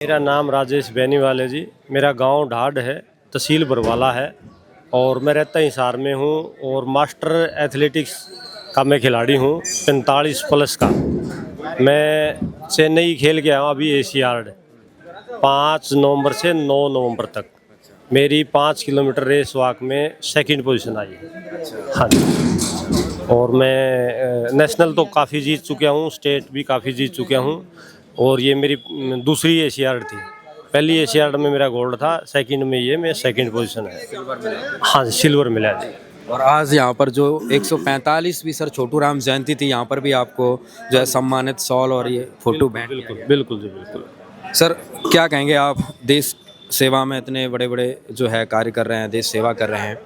मेरा नाम राजेश बेनीवाल है जी। मेरा गांव ढाड है, तहसील बरवाला है और मैं रहता हिसार में हूँ और मास्टर एथलेटिक्स का मैं खिलाड़ी हूँ 45 प्लस का। मैं चेन्नई खेल के आया हूँ अभी एशियाड 5 नवंबर से 9 नवंबर तक। मेरी 5 किलोमीटर रेस वॉक में सेकंड पोजीशन आई है। हाँ जी। और मैं नेशनल तो काफ़ी जीत चुका हूँ, स्टेट भी काफ़ी जीत चुका हूँ और ये मेरी दूसरी एशियाड थी। पहली एशियाड में मेरा गोल्ड था, सेकंड में ये मैं सेकंड पोजीशन है। हाँ जी, सिल्वर मिला जी। और आज यहाँ पर जो 145वीं सर छोटू राम जयंती थी, यहाँ पर भी आपको जो है सम्मानित शॉल और ये फोटो भेंट किया बिल्कुल गया। बिल्कुल जी, बिल्कुल। सर क्या कहेंगे आप, देश सेवा में इतने बड़े बड़े जो है कार्य कर रहे हैं, देश सेवा कर रहे हैं,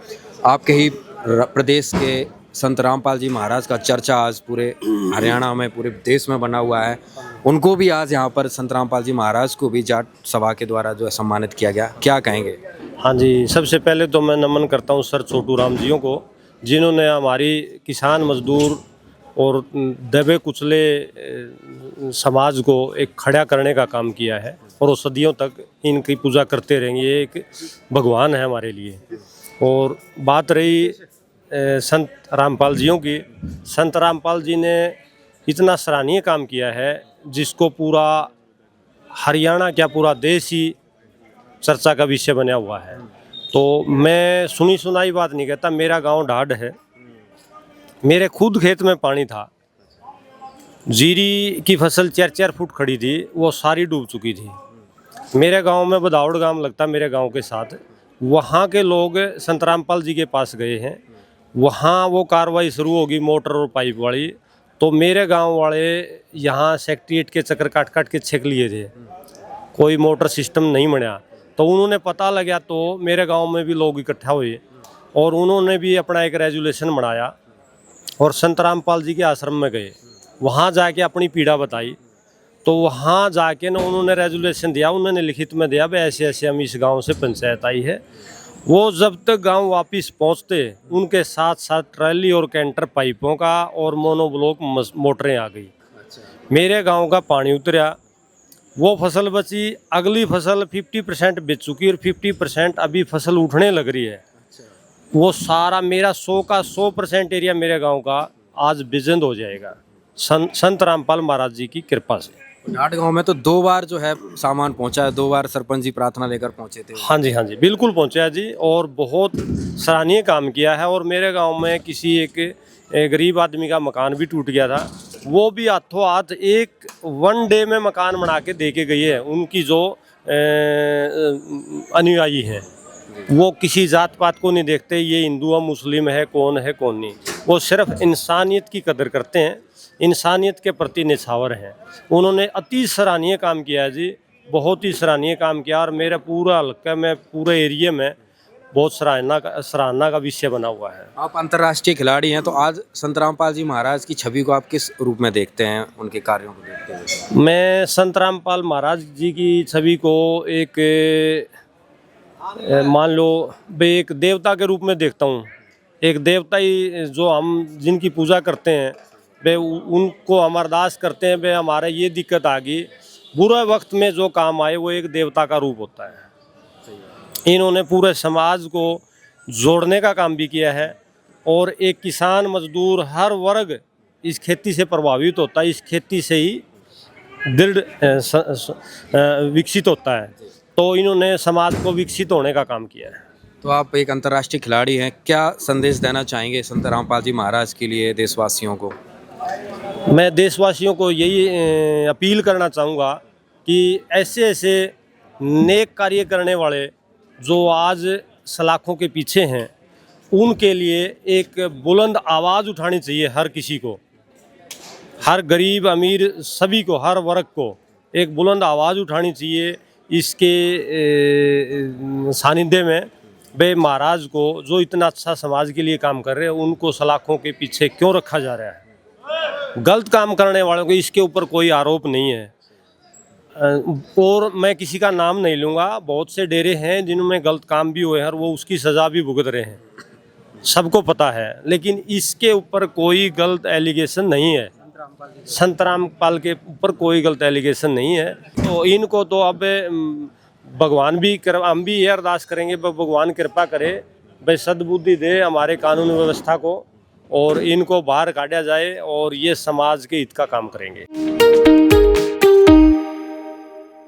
आपके ही प्रदेश के संत रामपाल जी महाराज का चर्चा आज पूरे हरियाणा में, पूरे देश में बना हुआ है। उनको भी आज यहाँ पर संत रामपाल जी महाराज को भी जाट सभा के द्वारा जो है सम्मानित किया गया, क्या कहेंगे? हाँ जी, सबसे पहले तो मैं नमन करता हूँ सर छोटू राम जियों को, जिन्होंने हमारी किसान मजदूर और दबे कुचले समाज को एक खड़ा करने का काम किया है और वो सदियों तक इनकी पूजा करते रहेंगे। ये एक भगवान है हमारे लिए। और बात रही संत रामपाल जियों की, संत रामपाल जी ने इतना सराहनीय काम किया है जिसको पूरा हरियाणा क्या पूरा देश ही चर्चा का विषय बना हुआ है। तो मैं सुनी सुनाई बात नहीं कहता, मेरा गांव ढाड है, मेरे खुद खेत में पानी था, जीरी की फसल 4-4 फुट खड़ी थी, वो सारी डूब चुकी थी। मेरे गांव में बदावड़ गांव लगता मेरे गांव के साथ, वहाँ के लोग संत रामपाल जी के पास गए हैं, वहाँ वो कार्रवाई शुरू होगी मोटर और पाइप वाली। तो मेरे गांव वाले यहाँ सेक्रेटरीट के चक्कर काट काट के छेक लिए थे, कोई मोटर सिस्टम नहीं बना। तो उन्होंने पता लगा तो मेरे गांव में भी लोग इकट्ठा हुए और उन्होंने भी अपना एक रेजुलेशन बनाया और संत रामपाल जी के आश्रम में गए, वहाँ जाके अपनी पीड़ा बताई। तो वहाँ जाके ना उन्होंने रेजुलेशन दिया, उन्होंने लिखित में दिया भाई ऐसे ऐसे हम इस गांव से पंचायत आई है। वो जब तक गांव वापस पहुँचते उनके साथ साथ ट्रैली और कैंटर पाइपों का और मोनोब्लॉक मोटरें आ गई। मेरे गांव का पानी उतरा, वो फसल बची, अगली फसल 50% बेच चुकी और 50% अभी फसल उठने लग रही है। वो सारा मेरा 100 का 100% एरिया मेरे गांव का आज बिजंद हो जाएगा संत रामपाल महाराज जी की कृपा से। ढाट गांव में तो 2 बार जो है सामान पहुंचा है, 2 बार सरपंच जी प्रार्थना लेकर पहुंचे थे। हाँ जी, हाँ जी, बिल्कुल पहुंचा जी और बहुत सराहनीय काम किया है। और मेरे गांव में किसी एक गरीब आदमी का मकान भी टूट गया था, वो भी हाथों हाथ एक 1 डे में मकान बना के दे के गई है। उनकी जो अनुयायी हैं वो किसी जात पात को नहीं देखते, ये हिंदू है मुस्लिम है कौन नहीं, वो सिर्फ इंसानियत की कदर करते हैं, इंसानियत के प्रति निछावर हैं। उन्होंने अति सराहनीय काम किया है जी, बहुत ही सराहनीय काम किया और मेरा पूरा हल्का में पूरे एरिया में बहुत सराहना का विषय बना हुआ है। आप अंतर्राष्ट्रीय खिलाड़ी हैं, तो आज संत रामपाल जी महाराज की छवि को आप किस रूप में देखते हैं, उनके कार्यों को देखते हुए? मैं संत रामपाल महाराज जी की छवि को एक मान लो भाई एक देवता के रूप में देखता हूँ। एक देवता ही जो हम जिनकी पूजा करते हैं वे उनको हम अरदास करते हैं, वे हमारे ये दिक्कत आ गई, बुरे वक्त में जो काम आए वो एक देवता का रूप होता है। इन्होंने पूरे समाज को जोड़ने का काम भी किया है और एक किसान मजदूर हर वर्ग इस खेती से प्रभावित होता है, इस खेती से ही दृढ़ विकसित होता है। तो इन्होंने समाज को विकसित होने का काम किया है। तो आप एक अंतर्राष्ट्रीय खिलाड़ी हैं, क्या संदेश देना चाहेंगे संत रामपाल जी महाराज के लिए, देशवासियों को? मैं देशवासियों को यही अपील करना चाहूँगा कि ऐसे ऐसे नेक कार्य करने वाले जो आज सलाखों के पीछे हैं, उनके लिए एक बुलंद आवाज़ उठानी चाहिए। हर किसी को, हर गरीब अमीर सभी को, हर वर्ग को एक बुलंद आवाज़ उठानी चाहिए। इसके सानिध्य में बे महाराज को जो इतना अच्छा समाज के लिए काम कर रहे हैं, उनको सलाखों के पीछे क्यों रखा जा रहा है? गलत काम करने वालों को इसके ऊपर कोई आरोप नहीं है और मैं किसी का नाम नहीं लूँगा। बहुत से डेरे हैं जिनमें गलत काम भी हुए हैं और वो उसकी सज़ा भी भुगत रहे हैं, सबको पता है। लेकिन इसके ऊपर कोई गलत एलिगेशन नहीं है, संत रामपाल के ऊपर कोई गलत एलिगेशन नहीं है। तो इनको तो अब भगवान भी हम भी ये अरदास करेंगे भगवान कृपा करे, भाई सद्बुद्धि दे हमारे कानून व्यवस्था को और इनको बाहर काटा जाए और ये समाज के हित का काम करेंगे।